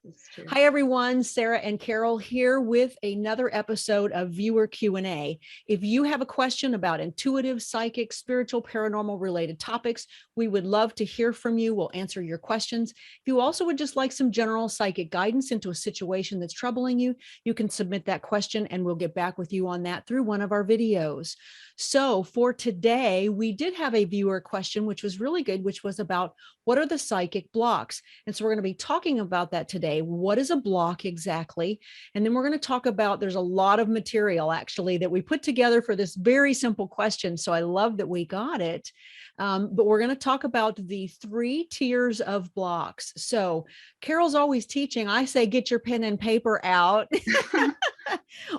That's true. Hi, everyone. Sarah and Carol here with another episode of Viewer Q&A. If you have a question about intuitive, psychic, spiritual, paranormal related topics, we would love to hear from you. We'll answer your questions. If you also would just like some general psychic guidance into a situation that's troubling you, you can submit that question and we'll get back with you on that through one of our videos. So for today, we did have a viewer question, which was really good, which was about what are the psychic blocks? And so we're going to be talking about that today. What is a block exactly? And then we're going to talk about, there's a lot of material actually that we put together for this very simple question. So I love that we got it. But we're going to talk about the 3 tiers of blocks. So Carol's always teaching. I say, get your pen and paper out.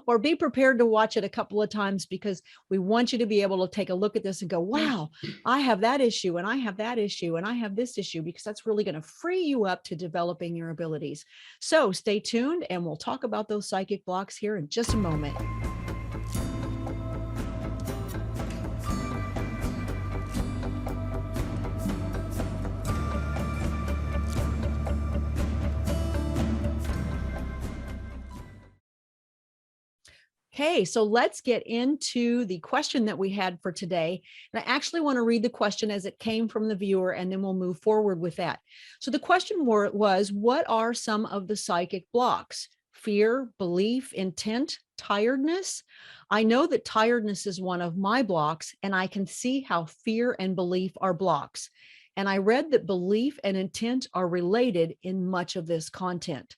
Or be prepared to watch it a couple of times because we want you to be able to take a look at this and go, wow, I have that issue and I have that issue and I have this issue, because that's really going to free you up to developing your abilities. So stay tuned and we'll talk about those psychic blocks here in just a moment. Okay, so let's get into the question that we had for today. And I actually want to read the question as it came from the viewer, and then we'll move forward with that. So the question was, what are some of the psychic blocks? Fear, belief, intent, tiredness? I know that tiredness is one of my blocks, and I can see how fear and belief are blocks. And I read that belief and intent are related in much of this content.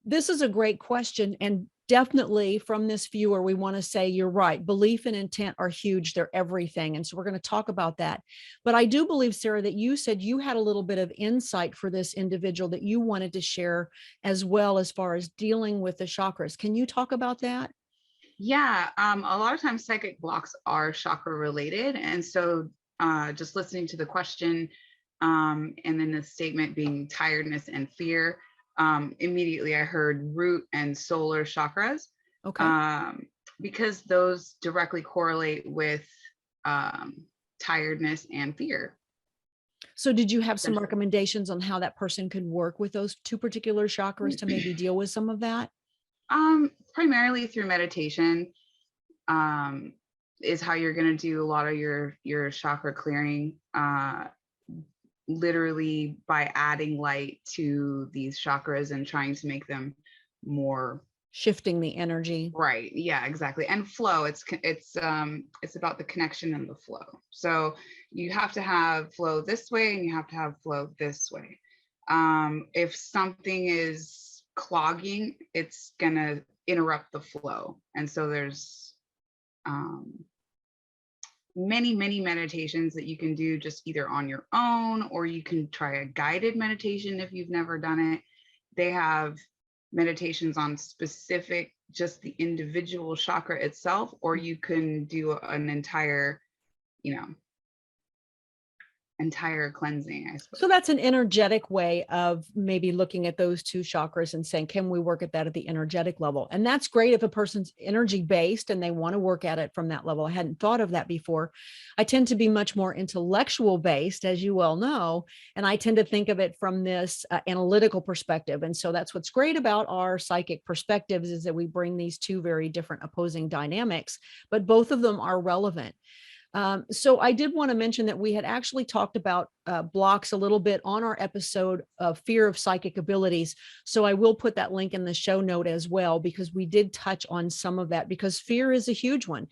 This is a great question, and definitely from this viewer, we want to say you're right. Belief and intent are huge. They're everything. And so we're going to talk about that. But I do believe, Sarah, that you said you had a little bit of insight for this individual that you wanted to share as well, as far as dealing with the chakras. Can you talk about that? Yeah, a lot of times psychic blocks are chakra related. And so just listening to the question and then the statement being tiredness and fear, immediately I heard root and solar chakras. Okay. Because those directly correlate with tiredness and fear. So did you have some recommendations on how that person could work with those 2 particular chakras to maybe deal with some of that? Primarily through meditation is how you're going to do a lot of your chakra clearing. Literally by adding light to these chakras and trying to make them more, shifting the energy. Right. Yeah, exactly. And flow. It's about the connection and the flow. So you have to have flow this way and you have to have flow this way. If something is clogging, it's gonna interrupt the flow. And so there's many meditations that you can do just either on your own, or you can try a guided meditation if you've never done it. They have meditations on specific, just the individual chakra itself, or you can do an entire cleansing, I suppose. So that's an energetic way of maybe looking at those 2 chakras and saying, can we work at that at the energetic level? And that's great if a person's energy based and they want to work at it from that level. I hadn't thought of that before. I tend to be much more intellectual based, as you well know, and I tend to think of it from this analytical perspective. And so that's what's great about our psychic perspectives, is that we bring these 2 very different opposing dynamics, but both of them are relevant. So I did want to mention that we had actually talked about blocks a little bit on our episode of Fear of Psychic Abilities. So I will put that link in the show note as well, because we did touch on some of that, because fear is a huge one.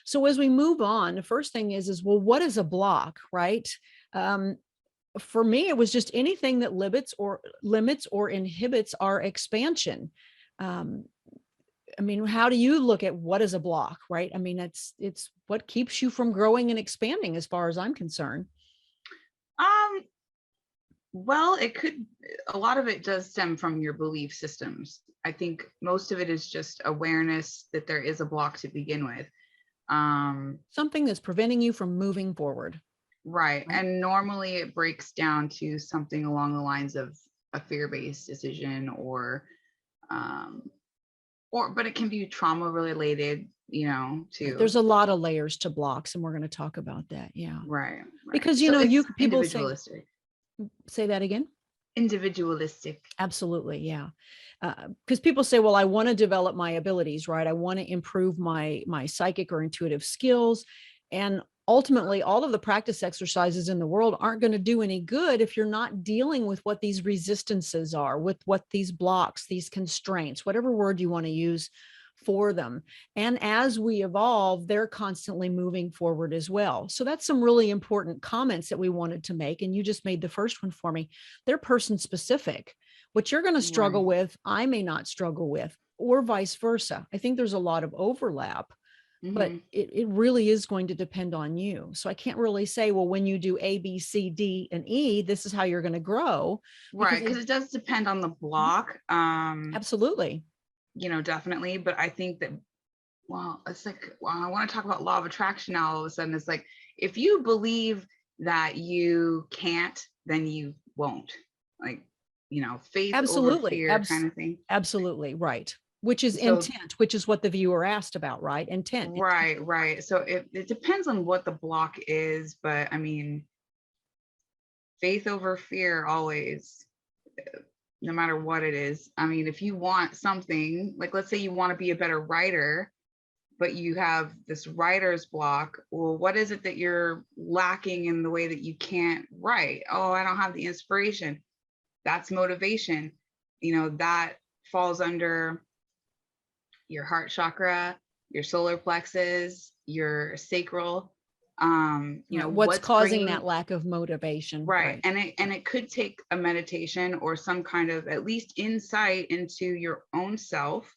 So as we move on, the first thing is, well, what is a block, right? For me, it was just anything that limits or inhibits our expansion. I mean, how do you look at what is a block, right? I mean, it's what keeps you from growing and expanding, as far as I'm concerned. Well, a lot of it does stem from your belief systems. I think most of it is just awareness that there is a block to begin with. Something that's preventing you from moving forward. Right. And normally it breaks down to something along the lines of a fear-based decision, but it can be trauma related, too. There's a lot of layers to blocks, and we're going to talk about that. Yeah. Right. Because, so people say, Say that again. Individualistic. Absolutely. Yeah. Because people say, well, I want to develop my abilities, right? I want to improve my psychic or intuitive skills. And ultimately, all of the practice exercises in the world aren't going to do any good if you're not dealing with what these resistances are, with what these blocks, these constraints, whatever word you want to use for them. And as we evolve, they're constantly moving forward as well. So that's some really important comments that we wanted to make. And you just made the first one for me. They're person specific. What you're going to struggle Right. with, I may not struggle with, or vice versa. I think there's a lot of overlap, but it really is going to depend on you. So I can't really say, well, when you do A, B, C, D, and E, this is how you're going to grow. Right. Because it does depend on the block. Absolutely. You know, definitely. But I think that, well, it's like, well, I want to talk about law of attraction now. All of a sudden, it's like, if you believe that you can't, then you won't. Like, you know, faith over Absolutely. fear kind of thing. Absolutely. Right. Which is So, intent, which is what the viewer asked about, right? Intent. right, right. So it depends on what the block is, but I mean, faith over fear always, no matter what it is. I mean, if you want something, like let's say you want to be a better writer, but you have this writer's block, well, what is it that you're lacking in the way that you can't write? Oh, I don't have the inspiration. That's motivation. You know, that falls under your heart chakra, your solar plexus, your sacral. You know, What's what's causing bringing that lack of motivation? right. And it could take a meditation or some kind of at least insight into your own self,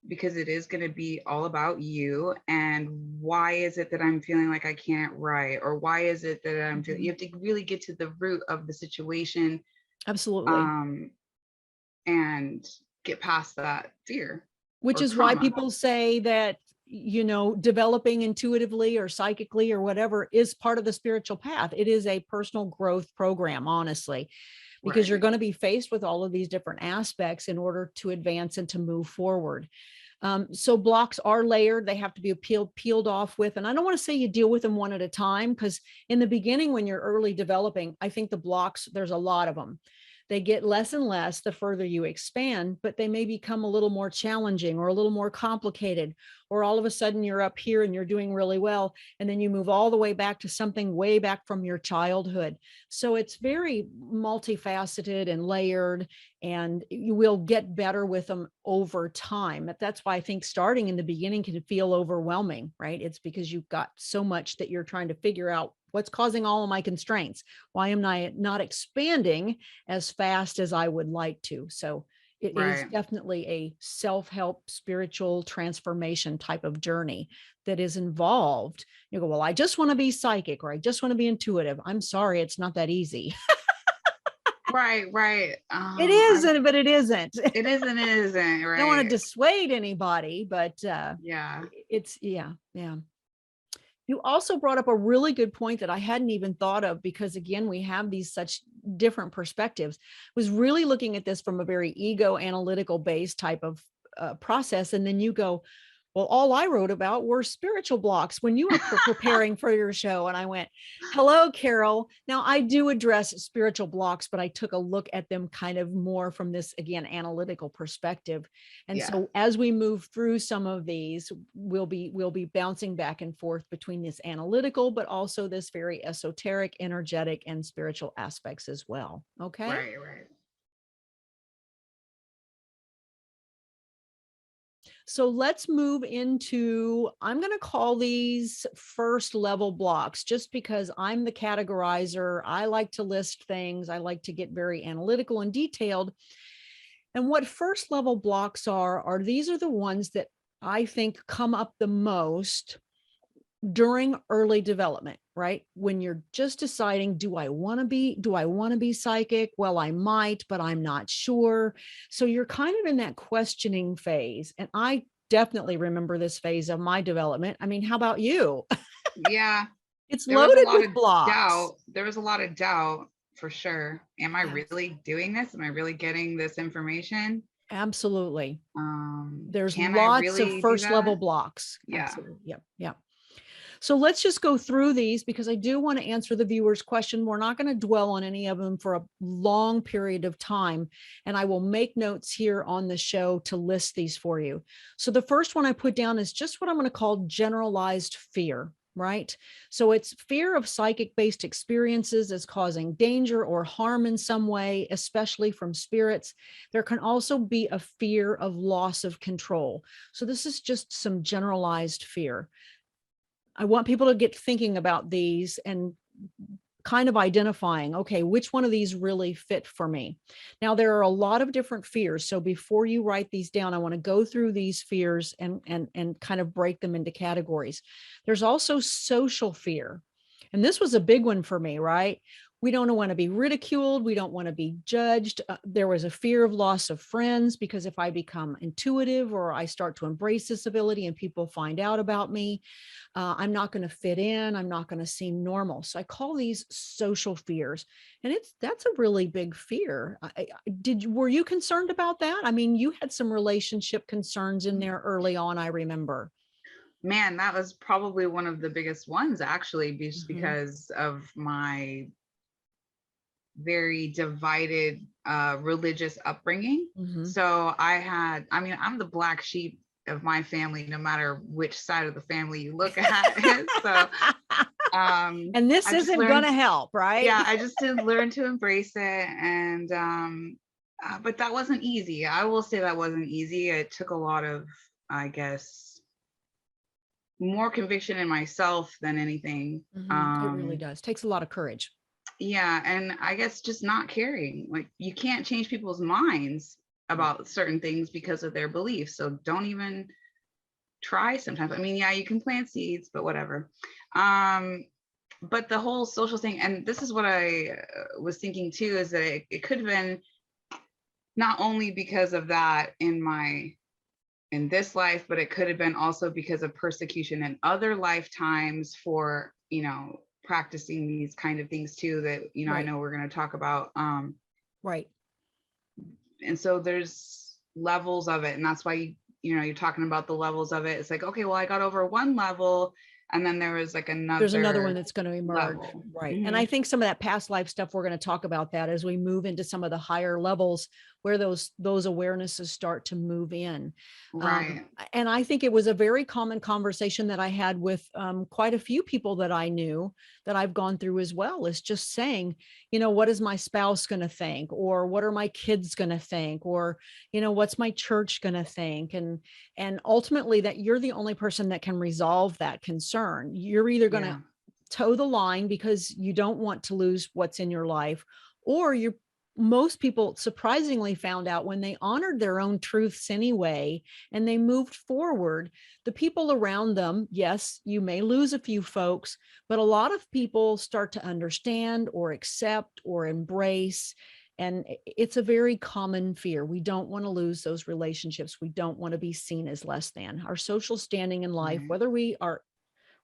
because it is going to be all about you and why is it that I'm feeling like I can't write, or why is it that I'm feeling, you have to really get to the root of the situation. Absolutely. And get past that fear. Which is why people say that, you know, developing intuitively or psychically or whatever is part of the spiritual path. It is a personal growth program, honestly, because Right. you're going to be faced with all of these different aspects in order to advance and to move forward. So blocks are layered. They have to be peeled off with, and I don't want to say you deal with them one at a time, because in the beginning, when you're early developing, I think the blocks, there's a lot of them. They get less and less the further you expand, but they may become a little more challenging or a little more complicated, or all of a sudden you're up here and you're doing really well, and then you move all the way back to something way back from your childhood. So it's very multifaceted and layered, and you will get better with them over time. That's why I think starting in the beginning can feel overwhelming, right? It's because you've got so much that you're trying to figure out what's causing all of my constraints. Why am I not expanding as fast as I would like to? So it is definitely a self-help, spiritual transformation type of journey that is involved. You go, well, I just want to be psychic, or I just want to be intuitive. I'm sorry, it's not that easy. Right. It isn't, but it isn't. It isn't, right? I don't want to dissuade anybody, but yeah. It's, yeah. You also brought up a really good point that I hadn't even thought of, because again, we have these such different perspectives. I was really looking at this from a very ego analytical based type of process. And then you go, well, all I wrote about were spiritual blocks when you were preparing for your show. And I went, hello, Carol. Now I do address spiritual blocks, but I took a look at them kind of more from this, again, analytical perspective. And so as we move through some of these, we'll be bouncing back and forth between this analytical, but also this very esoteric, energetic, and spiritual aspects as well. Okay. Right. So let's move into, I'm going to call these first level blocks, just because I'm the categorizer. I like to list things. I like to get very analytical and detailed. And what first level blocks are these are the ones that I think come up the most during early development, right? When you're just deciding, do I want to be psychic? Well, I might, but I'm not sure. So you're kind of in that questioning phase. And I definitely remember this phase of my development. I mean, how about you? Yeah. It's loaded with blocks. There was a lot of doubt, for sure. Am I really doing this? Am I really getting this information? Absolutely. There's lots of first level blocks. Yeah. Absolutely. Yep. So let's just go through these because I do want to answer the viewer's question. We're not going to dwell on any of them for a long period of time. And I will make notes here on the show to list these for you. So the first one I put down is just what I'm going to call generalized fear. Right? So it's fear of psychic-based experiences as causing danger or harm in some way, especially from spirits. There can also be a fear of loss of control. So this is just some generalized fear. I want people to get thinking about these and kind of identifying, okay, which one of these really fit for me? Now, there are a lot of different fears. So before you write these down, I want to go through these fears and kind of break them into categories. There's also social fear. And this was a big one for me, right? We don't want to be ridiculed. We don't want to be judged. There was a fear of loss of friends because if I become intuitive or I start to embrace this ability and people find out about me, I'm not going to fit in. I'm not going to seem normal. So I call these social fears, and that's a really big fear. Were you concerned about that? I mean, you had some relationship concerns in there early on, I remember. Man, that was probably one of the biggest ones, actually, just Mm-hmm. because of my very divided religious upbringing. Mm-hmm. So I'm the black sheep of my family, no matter which side of the family you look at. So And this isn't going to help, right? Yeah, I just did learn to embrace it. And but that wasn't easy. I will say that wasn't easy. It took a lot of, I guess, more conviction in myself than anything. Mm-hmm. It really does. Takes a lot of courage. Yeah, and I guess just not caring. Like, you can't change people's minds about certain things because of their beliefs. So don't even try sometimes. I mean, yeah, you can plant seeds, but whatever. But the whole social thing, and this is what I was thinking too, is that it could have been not only because of that in this life, but it could have been also because of persecution in other lifetimes for, practicing these kind of things too, that, Right. I know we're going to talk about. Right. And so there's levels of it. And that's why, you're talking about the levels of it. It's like, okay, well, I got over one level, and then there was like there's another one that's going to emerge. level. Right. Mm-hmm. And I think some of that past life stuff, we're going to talk about that as we move into some of the higher levels where those awarenesses start to move in. Right. And I think it was a very common conversation that I had with quite a few people that I knew that I've gone through as well, is just saying, what is my spouse going to think? Or what are my kids going to think? Or, what's my church going to think? And ultimately that you're the only person that can resolve that concern. You're either going to toe the line because you don't want to lose what's in your life, or most people surprisingly found out when they honored their own truths anyway, and they moved forward, the people around them, yes, you may lose a few folks, but a lot of people start to understand or accept or embrace. And it's a very common fear. We don't want to lose those relationships. We don't want to be seen as less than. Our social standing in life, whether we are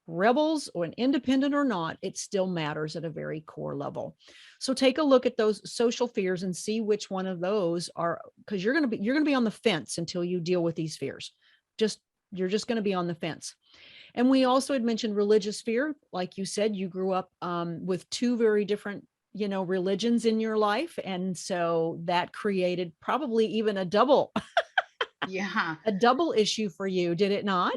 rebels or an independent or not, it still matters at a very core level. So take a look at those social fears and see which one of those are, because you're going to be on the fence until you deal with these fears. You're just going to be on the fence. And we also had mentioned religious fear. Like you said, you grew up with two very different religions in your life, and so that created probably even a double issue for you, did it not?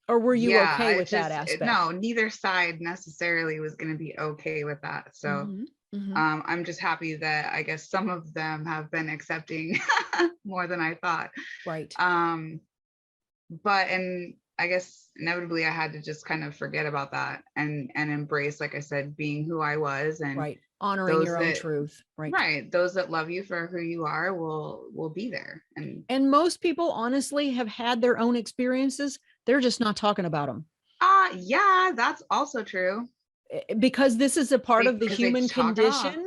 Or were you okay with that aspect? No, neither side necessarily was going to be okay with that. So I'm just happy that I guess some of them have been accepting more than I thought. Right. And I guess inevitably I had to just kind of forget about that and embrace, like I said, being who I was, and right. Honoring your own truth. Right. Right. Those that love you for who you are will be there. And most people honestly have had their own experiences. They're just not talking about them. Yeah, that's also true. Because this is a part of the human condition.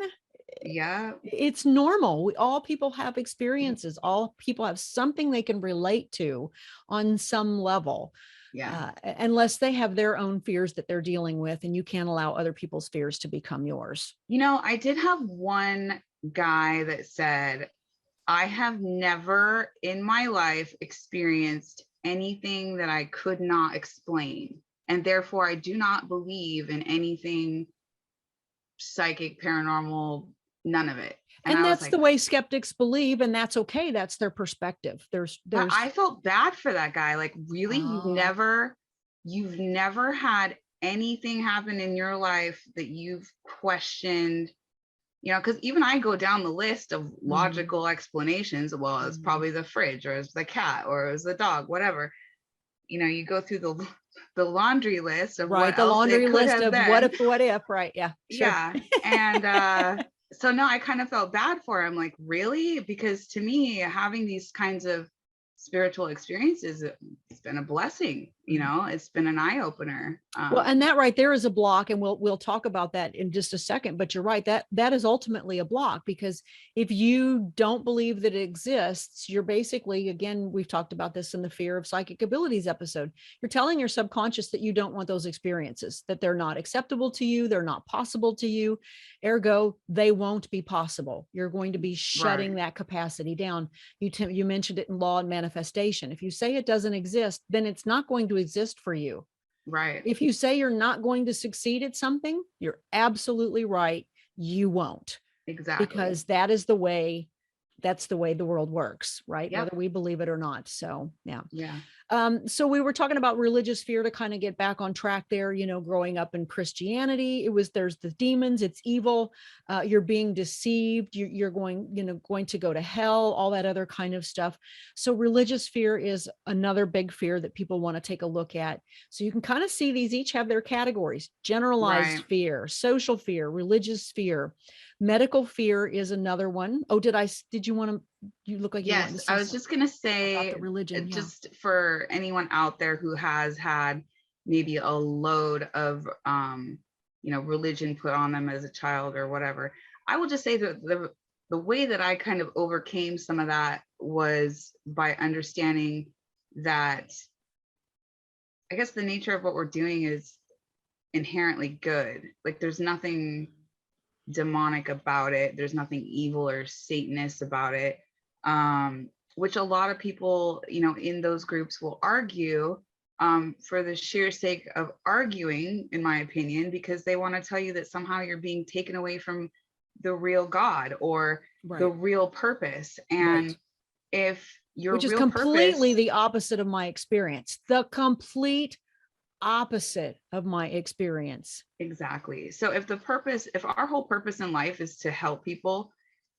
Yeah. It's normal. All people have experiences. All people have something they can relate to on some level. Yeah. Unless they have their own fears that they're dealing with, and you can't allow other people's fears to become yours. I did have one guy that said, I have never in my life experienced anything that I could not explain. And therefore, I do not believe in anything psychic, paranormal, none of it. And And I was that's like, the way skeptics believe, and that's okay. That's their perspective. but There's I felt bad for that guy. Like, really, oh, you've never had anything happen in your life that you've questioned, because even I go down the list of logical explanations. Well, it's probably the fridge, or it's the cat, or it's the dog, whatever. You go through the laundry list of right. what The else it laundry could list have of been. what if, right. Yeah, sure. Yeah. And so no, I kind of felt bad for him. Like, really? Because to me, having these kinds of spiritual experiences, it's been a blessing. It's been an eye opener. Well, and that right there is a block, and we'll talk about that in just a second. But you're right, that is ultimately a block, because if you don't believe that it exists, you're basically, again, we've talked about this in the fear of psychic abilities episode. You're telling your subconscious that you don't want those experiences, that they're not acceptable to you, they're not possible to you. Ergo, they won't be possible. You're going to be shutting Right. that capacity down. You mentioned it in law and manifestation. If you say it doesn't exist, then it's not going to exist for you. Right. If you say you're not going to succeed at something, you're absolutely right. You won't, Exactly. because that's the way the world works, right? Yep. Whether we believe it or not. So, yeah. Yeah. So we were talking about religious fear to kind of get back on track there. Growing up in Christianity, there's the demons, it's evil, you're being deceived, you're going to go to hell, all that other kind of stuff. So religious fear is another big fear that people want to take a look at. So you can kind of see these each have their categories: generalized Right. fear, social fear, religious fear. Medical fear is another one. Oh, did you want to, you look like you wanted to Yes, say I was just gonna about say, the religion. Yeah. just for anyone out there who has had maybe a load of religion put on them as a child or whatever, I will just say that the way that I kind of overcame some of that was by understanding that I guess the nature of what we're doing is inherently good. Like, there's nothing demonic about it. There's nothing evil or Satanist about it. Which a lot of people, in those groups will argue, for the sheer sake of arguing, in my opinion, because they want to tell you that somehow you're being taken away from the real God or the real purpose. And if your which is real completely purpose, the opposite of my experience, the complete opposite of my experience. exactly. So if our whole purpose in life is to help people,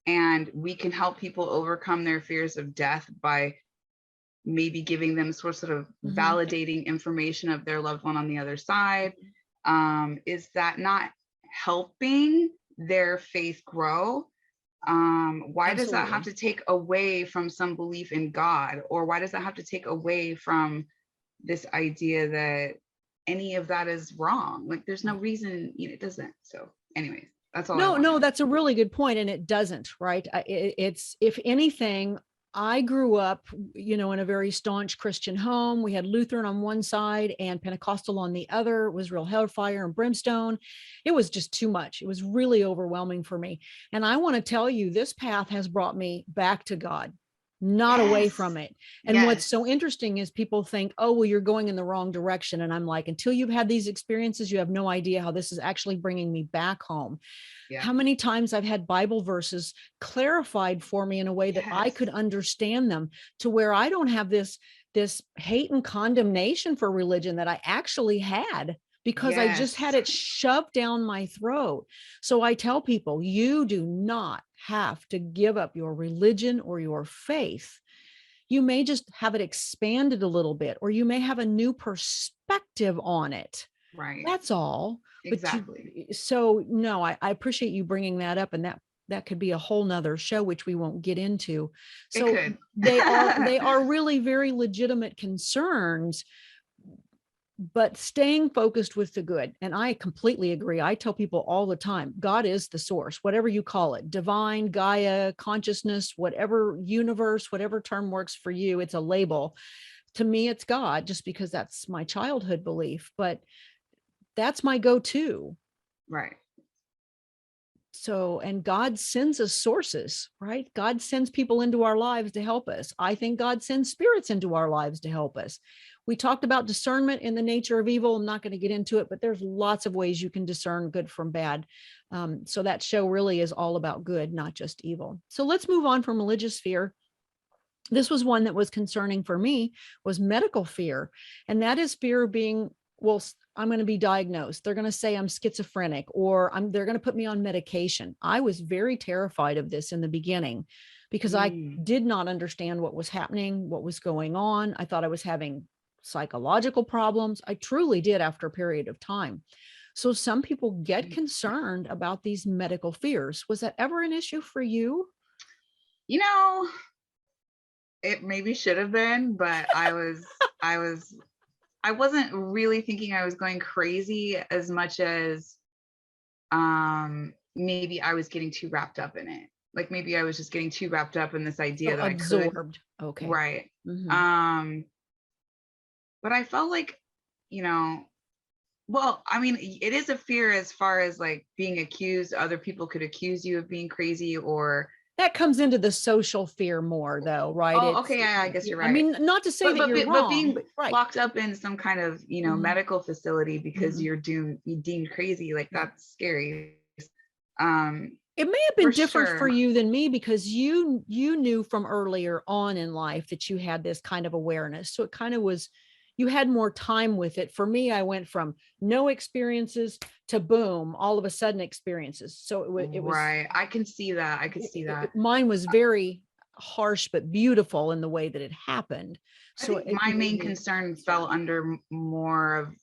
and we can help people overcome their fears of death by maybe giving them sort of validating information of their loved one on the other side, is that not helping their faith grow? Why does that have to take away from some belief in God? Or why does that have to take away from this idea that any of that is wrong? Like, there's no reason, it doesn't. So anyways, that's all. No, that's a really good point. And it doesn't, right? It's, if anything, I grew up, in a very staunch Christian home. We had Lutheran on one side and Pentecostal on the other. It was real hellfire and brimstone. It was just too much. It was really overwhelming for me. And I want to tell you, this path has brought me back to God, not away from it. And what's so interesting is people think, oh, well, you're going in the wrong direction. And I'm like, until you've had these experiences, you have no idea how this is actually bringing me back home. How many times I've had Bible verses clarified for me in a way that I could understand them, to where I don't have this hate and condemnation for religion that I actually had, because I just had it shoved down my throat. So I tell people, you do not have to give up your religion or your faith. You may just have it expanded a little bit, or you may have a new perspective on it. Right. That's all. Exactly. So no, I appreciate you bringing that up, and that could be a whole nother show, which we won't get into. So they are really very legitimate concerns, but staying focused with the good. And I completely agree. I tell people all the time, God is the source, whatever you call it, divine, Gaia, consciousness, whatever, universe, whatever term works for you. It's a label. To me, it's God, just because that's my childhood belief, but that's my go-to. Right. So, and God sends us sources, right? God sends people into our lives to help us. I think God sends spirits into our lives to help us. We talked about discernment in the nature of evil. I'm not going to get into it, but there's lots of ways you can discern good from bad. So that show really is all about good, not just evil. So let's move on from religious fear. This was one that was concerning for me, was medical fear. And that is fear of being, well, I'm going to be diagnosed. They're going to say I'm schizophrenic, or they're going to put me on medication. I was very terrified of this in the beginning because I did not understand what was happening, what was going on. I thought I was having psychological problems. I truly did after a period of time. So some people get concerned about these medical fears. Was that ever an issue for you? You know, it maybe should have been, but I wasn't really thinking I was going crazy as much as maybe I was getting too wrapped up in it. Like maybe I was just getting too wrapped up in this idea So that I could. absorbed. Okay. Right. Mm-hmm. But I felt like, you know, well, I mean, it is a fear as far as like being accused. Other people could accuse you of being crazy, or That comes into the social fear more, though, right? oh, It's, okay, yeah, I guess you're I right. mean, not to say that you're But wrong, being but right. locked up in some kind of, you know, medical facility because Mhm. you're deemed crazy, like that's scary. It may have been For different for sure. you than me because you knew from earlier on in life that you had this kind of awareness. So it kind of was, you had more time with it. For me, I went from no experiences to boom, all of a sudden experiences. So it was Right. I can see that. I could see that. mine was very harsh but beautiful in the way that it happened. I So think it my made main me concern fell concerned. under more of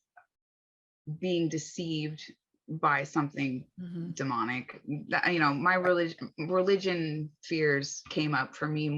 being deceived by something Mhm. demonic. You know, my religion fears came up for me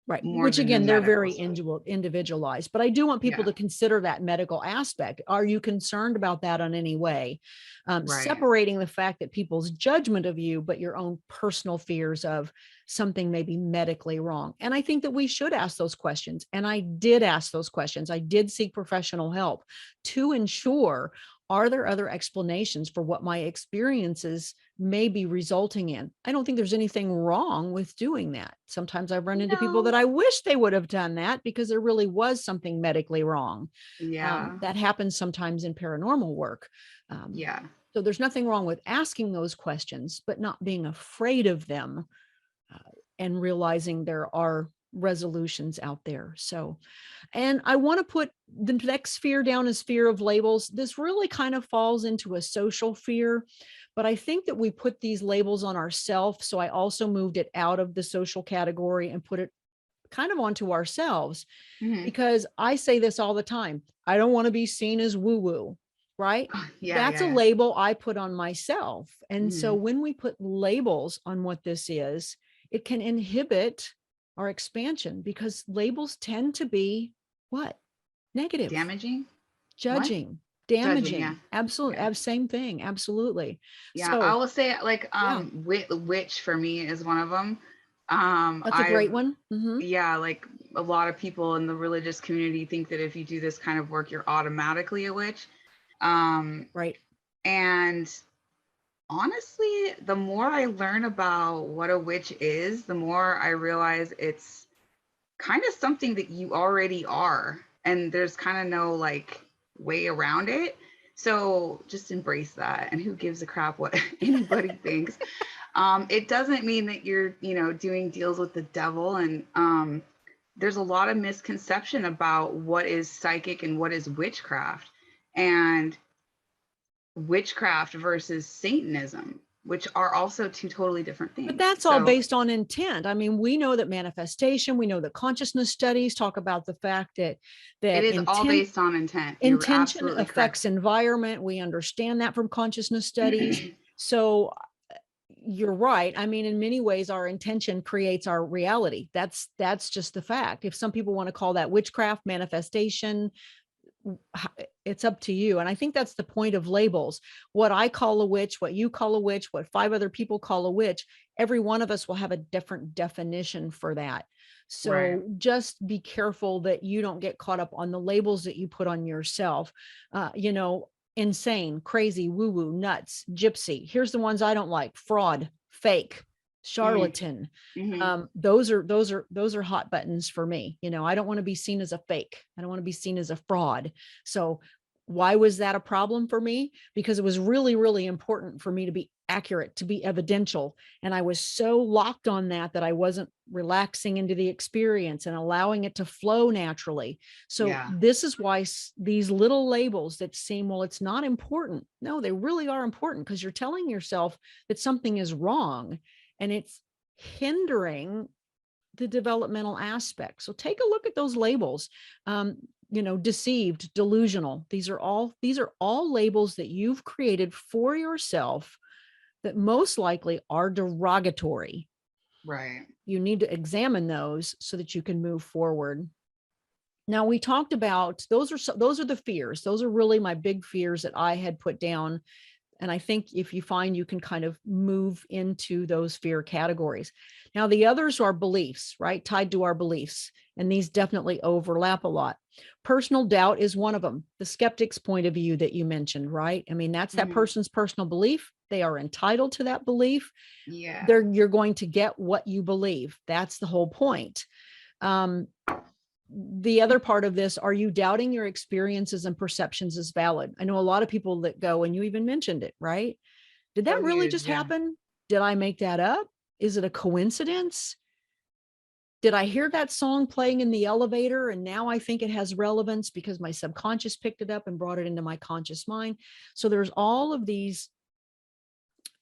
Right. more Which than the again, they're medical very stuff. individualized, but I do want people Yeah. to consider that medical aspect. Are you concerned about that in any way? Right. Separating the fact that people's judgment of you, but your own personal fears of something may be medically wrong. And I think that we should ask those questions. And I did ask those questions. I did seek professional help to ensure, are there other explanations for what my experiences may be resulting in? I don't think there's anything wrong with doing that. Sometimes I've run into people that No. I wish they would have done that because there really was something medically wrong. Yeah. That happens sometimes in paranormal work. Um, Yeah. so there's nothing wrong with asking those questions, but not being afraid of them, uh, and realizing there are resolutions out there. So, and I want to put the next fear down as fear of labels. This really kind of falls into a social fear, but I think that we put these labels on ourselves. So I also moved it out of the social category and put it kind of onto ourselves, Hmm. because I say this all the time. I don't want to be seen as woo woo, right? Yeah. That's a Yeah. label I put on myself. Yeah. And so Hmm. when we put labels on what this is, it can inhibit our expansion because labels tend to be what? Negative, Damaging. What? judging, Judging. Yeah. damaging. Absolutely. Yeah. Same thing. Absolutely. Yeah. I So, will say like yeah, witch for me is one of them. that's a great I've one. Hmm. yeah, like a lot of people in the religious community think that if you do this kind of work, you're automatically a witch. Um, Right. and honestly, the more I learn about what a witch is, the more I realize it's kind of something that you already are. And there's kind of no like way around it. So just embrace that. And who gives a crap what anybody thinks? It doesn't mean that you're, you know, doing deals with the devil. And there's a lot of misconception about what is psychic and what is witchcraft. And witchcraft versus Satanism, which are also two totally different But things. that's all So based on intent. I mean, we know that manifestation, we know that consciousness studies talk about the fact that it is all intent based on intent. You're intention absolutely correct. affects environment. We understand that from consciousness studies. So you're right. I mean, in many ways, our intention creates our reality. That's just the fact. If some people want to call that witchcraft, manifestation, it's up to you. And I think that's the point of labels. What I call a witch, what you call a witch, what 5 other people call a witch, every one of us will have a different definition for that. Right. So just be careful that you don't get caught up on the labels that you put on yourself. You know, insane, crazy, woo-woo, nuts, gypsy. Here's the ones I don't like: fraud, fake, charlatan. Mm-hmm. Those are hot buttons for me. I don't want to be seen as a fake. I don't want to be seen as a fraud. So why was that a problem for me? Because it was really, really important for me to be accurate, to be evidential. And I was so locked on that I wasn't relaxing into the experience and allowing it to flow naturally. So Yeah. this is why these little labels that seem, well, it's not important. No, they really are important, because you're telling yourself that something is wrong and it's hindering the developmental aspect. So take a look at those labels. Deceived, delusional. These are all labels that you've created for yourself that most likely are derogatory. Right. You need to examine those so that you can move forward. Now, we talked about those are the fears. Those are really my big fears that I had put down. And I think if you find you can kind of move into those fear categories. Now, the others are beliefs, right? Tied to our beliefs. And these definitely overlap a lot. Personal doubt is one of them. The skeptic's point of view that you mentioned, right? I mean, that's that person's personal belief. They are entitled to that belief. Yeah. You're going to get what you believe. That's the whole point. The other part of this, are you doubting your experiences and perceptions as valid? I know a lot of people that go, and you even mentioned it, right? Did that really just happen? Did I make that up? Is it a coincidence? Did I hear that song playing in the elevator and now I think it has relevance because my subconscious picked it up and brought it into my conscious mind? So there's all of these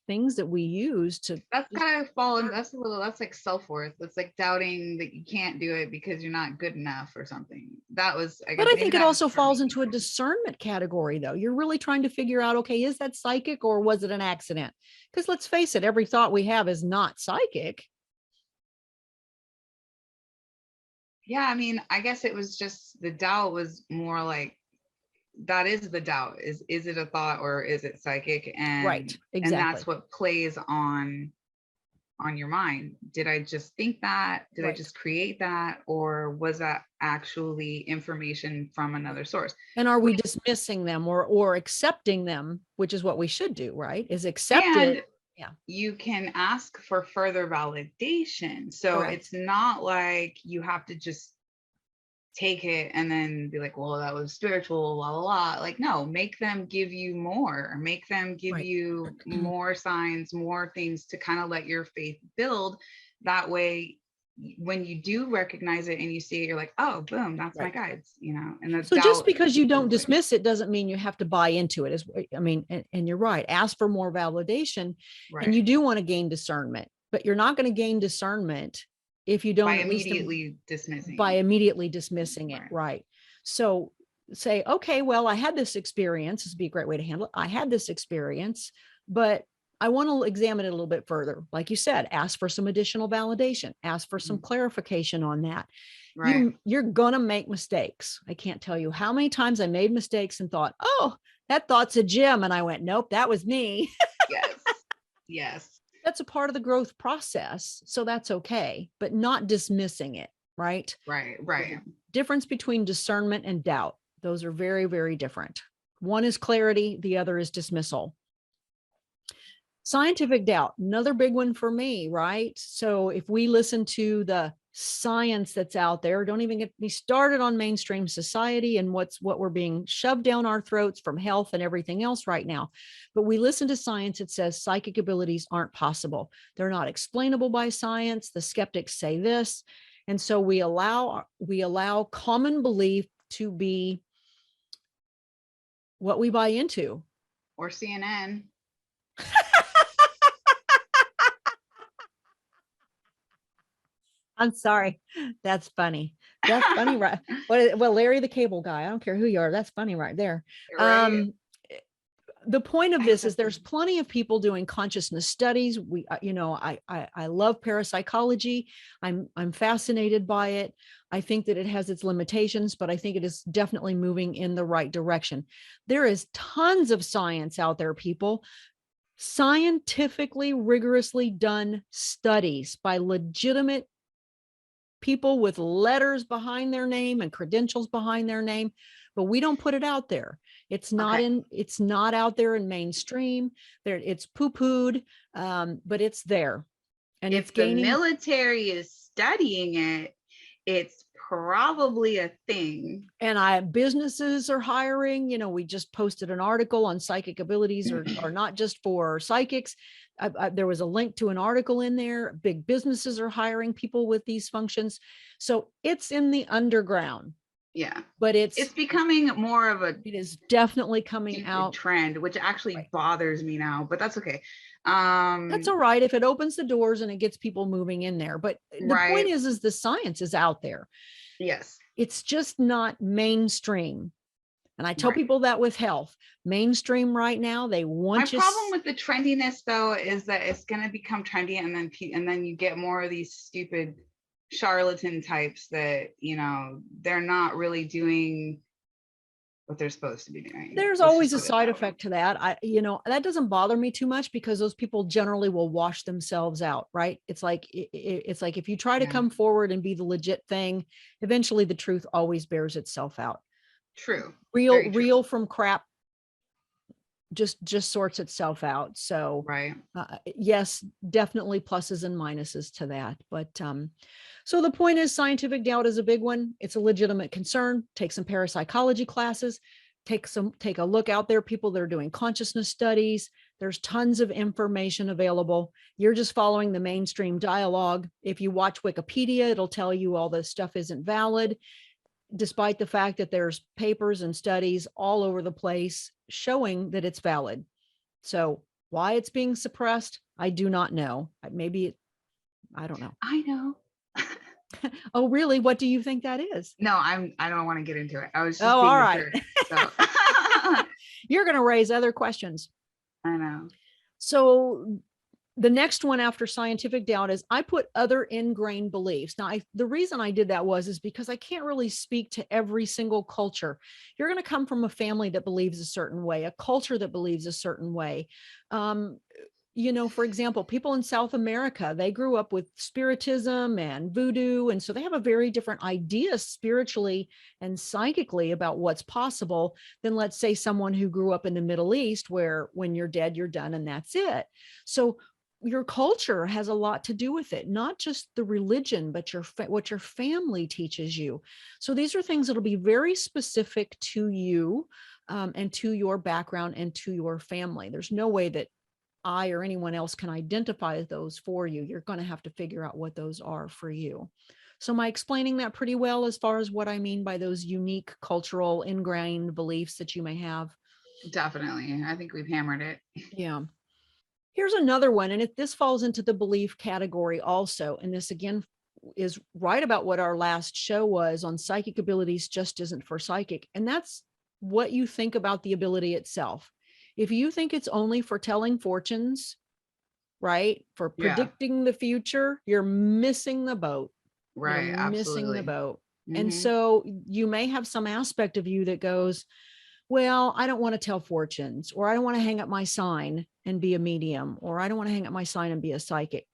things that we use to. That's kind of fallen. That's like self-worth. That's like doubting that you can't do it because you're not good enough or something. That was, I guess. But I think it also falls into a discernment category, though. You're really trying to figure out, okay, is that psychic or was it an accident? Because let's face it, every thought we have is not psychic. Yeah, I mean, I guess it was just the doubt was more like, that is the doubt, is it a thought or is it psychic? And right, exactly. And that's what plays on your mind. Did I just think that? Did I just create that? Or was that actually information from another source? And are we dismissing them or accepting them, which is what we should do, right? Is accept it. Yeah. You can ask for further validation. So correct. It's not like you have to just take it and then be like, well, that was spiritual, la la la. Like, no, make them give you more, make them give right. you more signs, more things to kind of let your faith build. That way, when you do recognize it and you see it, you're like, oh, boom, that's right. my guides, And that's so just because you don't dismiss it doesn't mean you have to buy into it. And you're right. Ask for more validation, right. And you do want to gain discernment, but you're not going to gain discernment if you don't by immediately dismissing it. Right. So say, okay, well, I had this experience. This would be a great way to handle it. I had this experience, but I want to examine it a little bit further. Like you said, ask for some additional validation, ask for some clarification on that. Right. You're going to make mistakes. I can't tell you how many times I made mistakes and thought, oh, that thought's a gem. And I went, nope, that was me. Yes. Yes. That's a part of the growth process. So that's okay, but not dismissing it. Right. Right. Right. Difference between discernment and doubt. Those are very, very different. One is clarity. The other is dismissal. Scientific doubt, another big one for me, right? So if we listen to the science that's out there, don't even get me started on mainstream society and what we're being shoved down our throats from health and everything else right now. But we listen to science, it says psychic abilities aren't possible. They're not explainable by science. The skeptics say this. And so we allow common belief to be what we buy into. Or CNN. I'm sorry. That's funny. That's funny, right? Well, Larry the Cable Guy. I don't care who you are. That's funny right there. Right. The point of this is there's plenty of people doing consciousness studies. I love parapsychology. I'm fascinated by it. I think that it has its limitations, but I think it is definitely moving in the right direction. There is tons of science out there, people. Scientifically, rigorously done studies by legitimate people with letters behind their name and credentials behind their name, but we don't put it out there. It's not it's not out there in mainstream. It's poo-pooed, but it's there. And if the military is studying it, it's probably a thing. And businesses are hiring. We just posted an article on psychic abilities are not just for psychics. There was a link to an article in there. Big businesses are hiring people with these functions. So it's in the underground. Yeah. But it's becoming more of it is definitely coming out trend, which actually bothers me now, but that's okay. That's all right if it opens the doors and it gets people moving in there. But the point is the science is out there. Yes. It's just not mainstream. And I tell people that with health, mainstream right now, they want My problem with the trendiness though, is that it's going to become trendy. And then you get more of these stupid charlatan types that, they're not really doing what they're supposed to be doing. There's always a side effect to that. That doesn't bother me too much because those people generally will wash themselves out, right? It's like if you try to come forward and be the legit thing, eventually the truth always bears itself out. True. Real from crap just sorts itself out. So yes, definitely pluses and minuses to that. But so the point is, scientific doubt is a big one. It's a legitimate concern. Take some parapsychology classes, take a look out there, people that are doing consciousness studies. There's tons of information available. You're just following the mainstream dialogue. If you watch Wikipedia, it'll tell you all this stuff isn't valid, despite the fact that there's papers and studies all over the place showing that it's valid. So why it's being suppressed, I do not know. I don't know. I know. Oh, really? What do you think that is? No, I don't want to get into it. I was just all right. So. You're going to raise other questions. I know. So the next one after scientific doubt is I put other ingrained beliefs. Now, the reason I did that is because I can't really speak to every single culture. You're going to come from a family that believes a certain way, a culture that believes a certain way. For example, people in South America, they grew up with spiritism and voodoo. And so they have a very different idea spiritually and psychically about what's possible than, let's say, someone who grew up in the Middle East, where when you're dead, you're done and that's it. So your culture has a lot to do with it, not just the religion, but what your family teaches you. So these are things that'll be very specific to you and to your background and to your family. There's no way that I or anyone else can identify those for you. You're going to have to figure out what those are for you. So am I explaining that pretty well as far as what I mean by those unique cultural ingrained beliefs that you may have? Definitely. I think we've hammered it. Yeah. Here's another one, and this falls into the belief category also. And this again is right about what our last show was on psychic abilities just isn't for psychic. And that's what you think about the ability itself. If you think it's only for telling fortunes, right, for predicting the future, you're missing the boat. Right. You're absolutely. Missing the boat. Mm-hmm. And so you may have some aspect of you that goes, well, I don't want to tell fortunes, or I don't want to hang up my sign and be a medium, or I don't want to hang up my sign and be a psychic.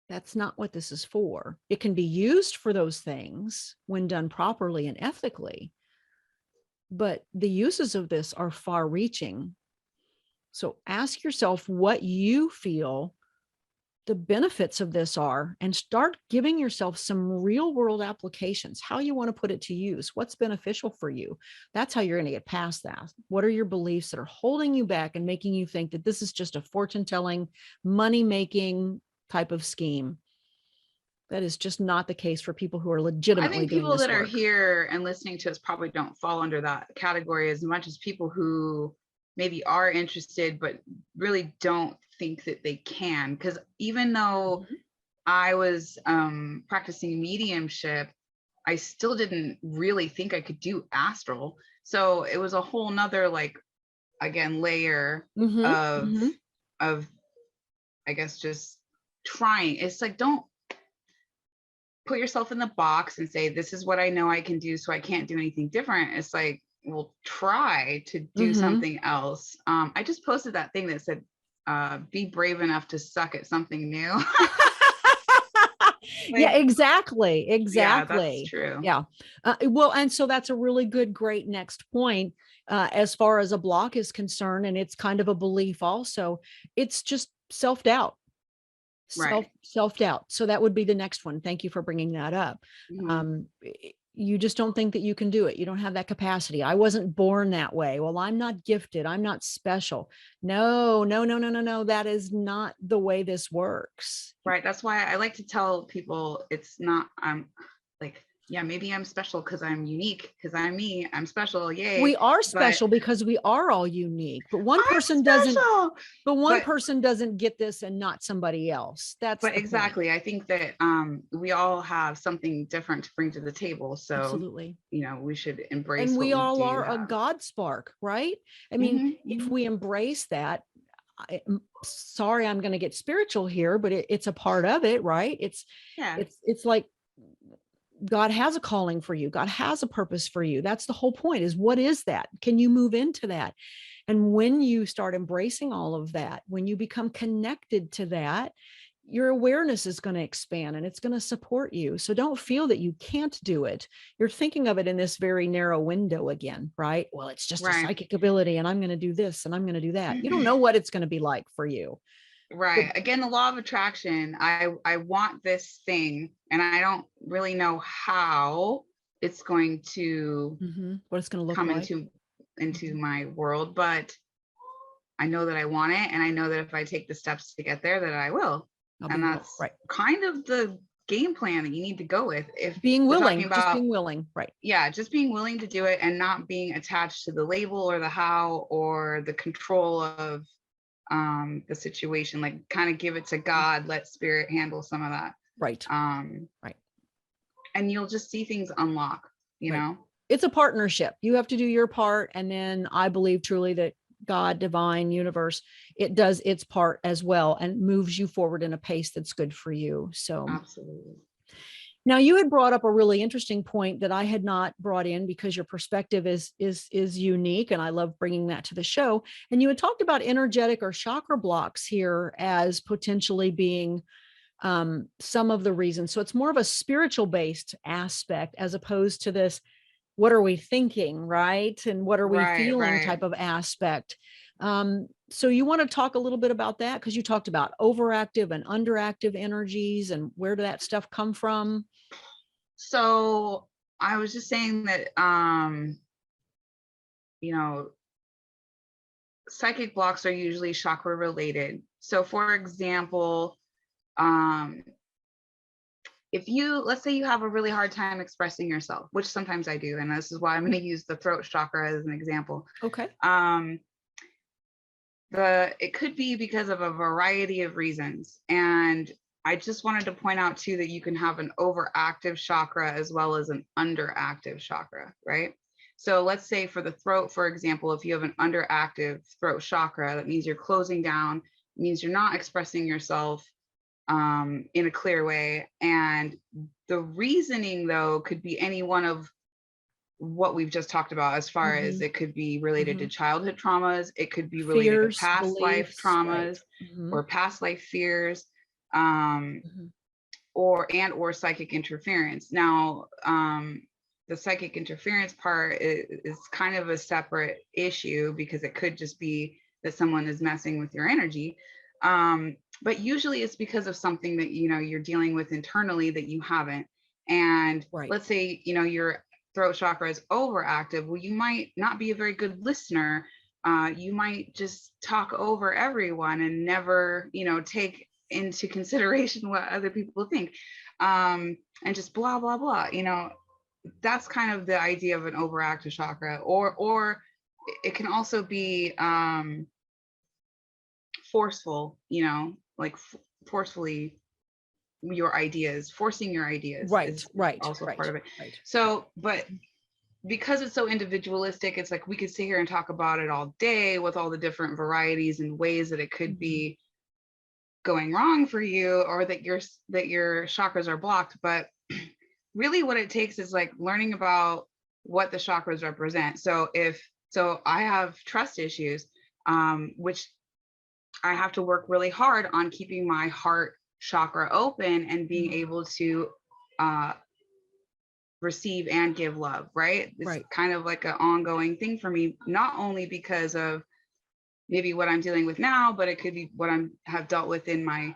That's not what this is for. It can be used for those things when done properly and ethically, but the uses of this are far reaching. So ask yourself what you feel the benefits of this are, and start giving yourself some real world applications, how you want to put it to use, what's beneficial for you. That's how you're going to get past that. What are your beliefs that are holding you back and making you think that this is just a fortune telling, money making type of scheme? That is just not the case for people who are legitimately doing this work. I think people that are here and listening to us probably don't fall under that category as much as people who maybe are interested, but really don't think that they can. Because even though I was practicing mediumship, I still didn't really think I could do astral. So it was a whole nother, layer of, I guess, just trying. It's like, don't put yourself in the box and say, this is what I know I can do, so I can't do anything different. It's like, we'll try to do something else. I just posted that thing that said, be brave enough to suck at something new. Yeah, Like, exactly. yeah, that's Exactly. true. Yeah. Well, and so that's a really good, great next point as far as a block is concerned. And it's kind of a belief also. It's just self-doubt, Right. self-doubt. So that would be the next one. Thank you for bringing that up. Hmm. You just don't think that you can do it. You don't have that capacity. I wasn't born that way. Well, I'm not gifted. I'm not special. No, no, no, no, no, no. That is not the way this works. Right. That's why I like to tell people it's not, I'm like, yeah, maybe I'm special because I'm unique, because I'm me, I'm special, We yay. are But special because we are all unique, I'm special. but one But person doesn't get this and not somebody else. That's but the point. exactly, I think that we all have something different to bring to the table. So, Absolutely. we should And embrace what we we all do are a have. God spark, right? I mean, Hmm. if Hmm. we embrace that, sorry, I'm going to get spiritual here, but it's a part of it, right? Yeah. It's like God has a calling for you. God has a purpose for you. That's the whole point, is what is that? Can you move into that? And when you start embracing all of that, when you become connected to that, your awareness is going to expand and it's going to support you. So don't feel that you can't do it. You're thinking of it in this very narrow window again, right? Well, it's just a Right. psychic ability and I'm going to do this and I'm going to do that. You don't know what it's going to be like for you. But Right. Again, the law of attraction. I want this thing and I don't really know how it's going to what it's going to look come like. into my world, but I know that I want it, and I know that if I take the steps to get there, that I will. I'll And be will. that's Right. kind of the game plan that you need to go with. If Being we're talking willing, just about, being willing. Right. yeah, just being willing to do it and not being attached to the label or the how or the control of the situation. Like, kind of give it to God, let spirit handle some of that. Right. Um, Right. and you'll just see things unlock, you Right. know? It's a partnership. You have to do your part. And then I believe truly that God, divine, universe, it does its part as well and moves you forward in a pace that's good for you. So Absolutely. now you had brought up a really interesting point that I had not brought in because your perspective is unique and I love bringing that to the show. And you had talked about energetic or chakra blocks here as potentially being some of the reasons. So it's more of a spiritual based aspect as opposed to this, what are we thinking, right? And what are we Right, feeling right. type of aspect. So you want to talk a little bit about that? Because you talked about overactive and underactive energies and where did that stuff come from? So I was just saying that, you know, psychic blocks are usually chakra related. So for example, um, if you, let's say you have a really hard time expressing yourself, which sometimes I do, and this is why I'm going to use the throat chakra as an example. Okay. Um, it could be because of a variety of reasons. And I just wanted to point out too that you can have an overactive chakra as well as an underactive chakra, right? So let's say for the throat, for example, if you have an underactive throat chakra, that means you're closing down, means you're not expressing yourself in a clear way. And the reasoning, though, could be any one of what we've just talked about, as far as it could be related to childhood traumas, it could be related to Fears, past life beliefs, right. traumas or past life fears, um, or psychic interference. Now, the psychic interference part is kind of a separate issue because it could just be that someone is messing with your energy. But usually it's because of something that you're dealing with internally that you haven't. And Right. let's say your throat chakra is overactive. Well, you might not be a very good listener. You might just talk over everyone and never take into consideration what other people think, and just blah blah blah. That's kind of the idea of an overactive chakra. Or it can also be forceful, like forcefully forcing your ideas Right, is right, also right, part of it. right. So, but because it's so individualistic, it's like we could sit here and talk about it all day with all the different varieties and ways that it could be going wrong for you, or that your chakras are blocked. But really what it takes is like learning about what the chakras represent. So I have trust issues, which I have to work really hard on keeping my heart chakra open and being able to receive and give love, right? It's kind of like an ongoing thing for me, not only because of maybe what I'm dealing with now, but it could be what have dealt with in my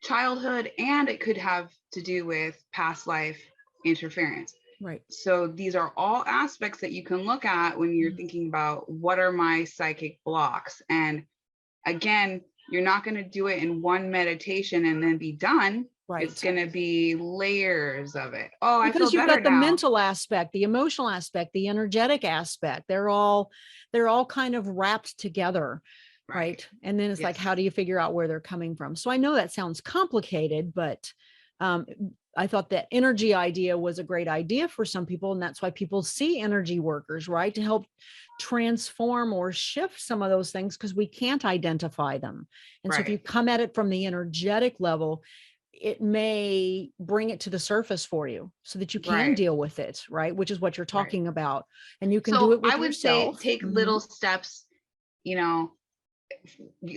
childhood, and it could have to do with past life interference. Right. So these are all aspects that you can look at when you're thinking about what are my psychic blocks. And again, you're not going to do it in one meditation and then be done. Right. It's going to be layers of it. Oh, I feel better now. Because you've got the mental aspect, the emotional aspect, the energetic aspect. They're all kind of wrapped together. Right. And then it's like, how do you figure out where they're coming from? So I know that sounds complicated, but I thought that energy idea was a great idea for some people. And that's why people see energy workers, right? To help transform or shift some of those things, because we can't identify them. And so if you come at it from the energetic level, it may bring it to the surface for you so that you can deal with it, right? Which is what you're talking about. And you can do it with yourself. I would say take little steps, you know,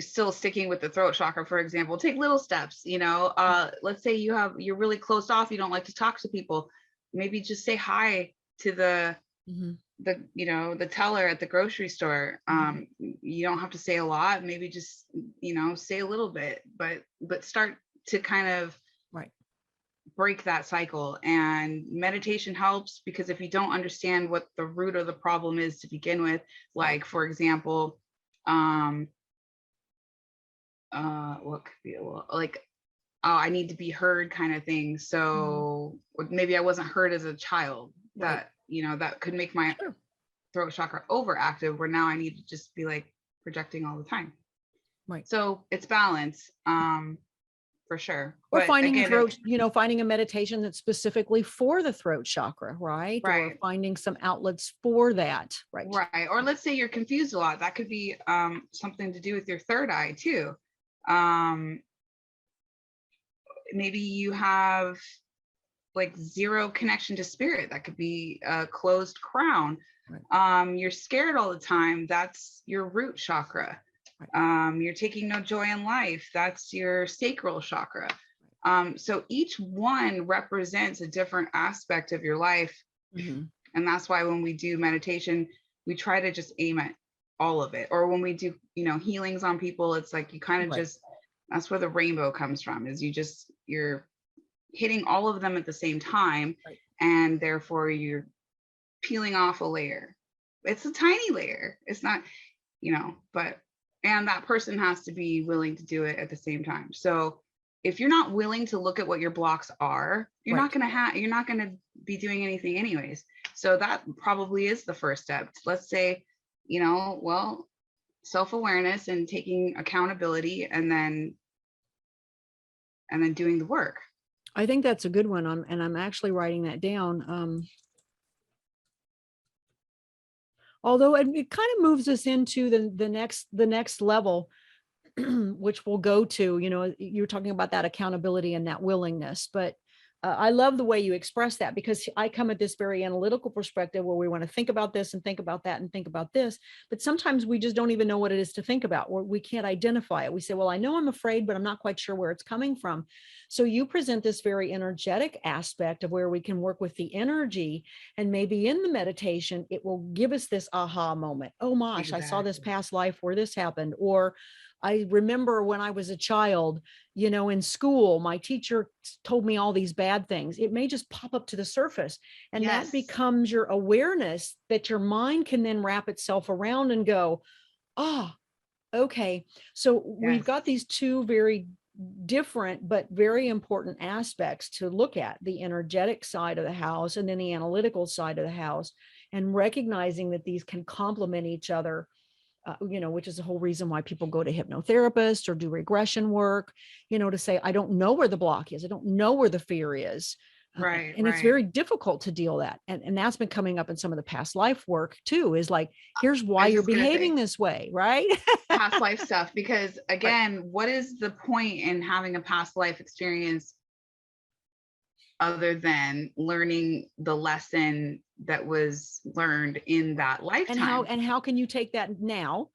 still sticking with the throat chakra, for example, take little steps, you know, let's say you're really closed off. You don't like to talk to people. Maybe just say hi to the you know, the teller at the grocery store. You don't have to say a lot, maybe just, you know, say a little bit, but start to kind of break that cycle. And meditation helps, because if you don't understand what the root of the problem is to begin with, like, for example, what could be like, oh, I need to be heard kind of thing. So maybe I wasn't heard as a child, that, you know, that could make my throat chakra overactive, where now I need to just be like projecting all the time. Right. So it's balance, for sure. Or finding a throat, you know, finding a meditation that's specifically for the throat chakra, right? Or finding some outlets for that, right? Right. Or let's say you're confused a lot. That could be something to do with your third eye too. Maybe you have like zero connection to spirit. That could be a closed crown. You're scared all the time. That's your root chakra. You're taking no joy in life. That's your sacral chakra. So each one represents a different aspect of your life. And that's why when we do meditation, we try to just aim at all of it. Or when we do, you know, healings on people, it's like you kind of just, that's where the rainbow comes from, is you're hitting all of them at the same time. And therefore you're peeling off a layer. It's a tiny layer. It's not, you know, and that person has to be willing to do it at the same time. So if you're not willing to look at what your blocks are, you're not going to be doing anything anyways. So that probably is the first step. Let's say, you know, well, self-awareness and taking accountability, and then doing the work. I think that's a good one. I'm actually writing that down. Although it kind of moves us into the next level, which we'll go to, you know, you're talking about that accountability and that willingness, but I love the way you express that, because I come at this very analytical perspective where we want to think about this and think about that and think about this, but sometimes we just don't even know what it is to think about, or we can't identify it. We say, well, I know I'm afraid, but I'm not quite sure where it's coming from. So you present this very energetic aspect of where we can work with the energy, and maybe in the meditation, it will give us this aha moment. Oh my gosh, I saw this past life where this happened. Or I remember when I was a child, you know, in school, my teacher told me all these bad things. It may just pop up to the surface, and that becomes your awareness that your mind can then wrap itself around and go, okay. So we've got these two very different but very important aspects to look at: the energetic side of the house and then the analytical side of the house, and recognizing that these can complement each other. You know, which is the whole reason why people go to hypnotherapists or do regression work, you know, to say, I don't know where the block is. I don't know where the fear is. And it's very difficult to deal that. And that's been coming up in some of the past life work too, is like, here's why you're behaving this way, right? Past life stuff. Because again, what is the point in having a past life experience other than learning the lesson that was learned in that lifetime? And how can you take that now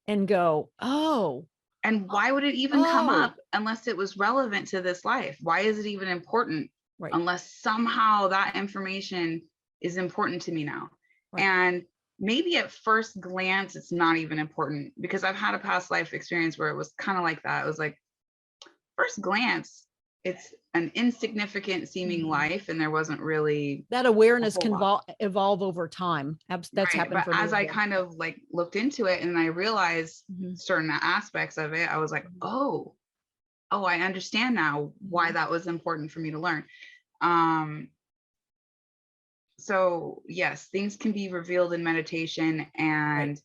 and go, oh, And why would it even come Oh. up unless it was relevant to this life? Why is it even important Right. unless somehow that information is important to me now? Right. And maybe at first glance, it's not even important, because I've had a past life experience where it was kind of like that. It was like, first glance, it's an insignificant seeming Mhm. life, and there wasn't really That a awareness whole can lot. evolve over time. That's Right. happened But for me as as I well. kind of like looked into it and I realized Mhm. certain aspects of it, I was like, Mhm. oh, I understand now why Mhm. that was important for me to learn. Um, so yes, things can be revealed in meditation, Right. and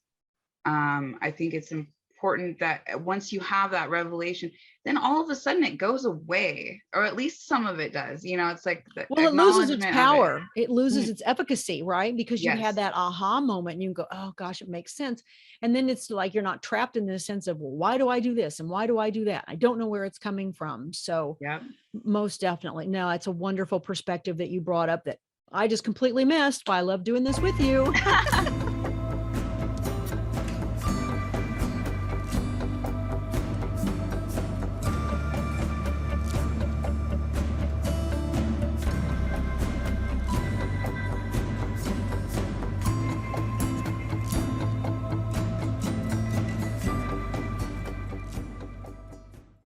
I think it's important that once you have that revelation, then all of a sudden it goes away, or at least some of it does. You know, it's like the Well, it loses its acknowledgement of it. power. It loses Mhm. its efficacy, right? Because you've had Yes. that aha moment and you go, oh gosh, it makes sense. And then it's like you're not trapped in the sense of, well, why do I do this? And why do I do that? I don't know where it's coming from. So Yep. most definitely. No, it's a wonderful perspective that you brought up that I just completely missed. But I love doing this with you.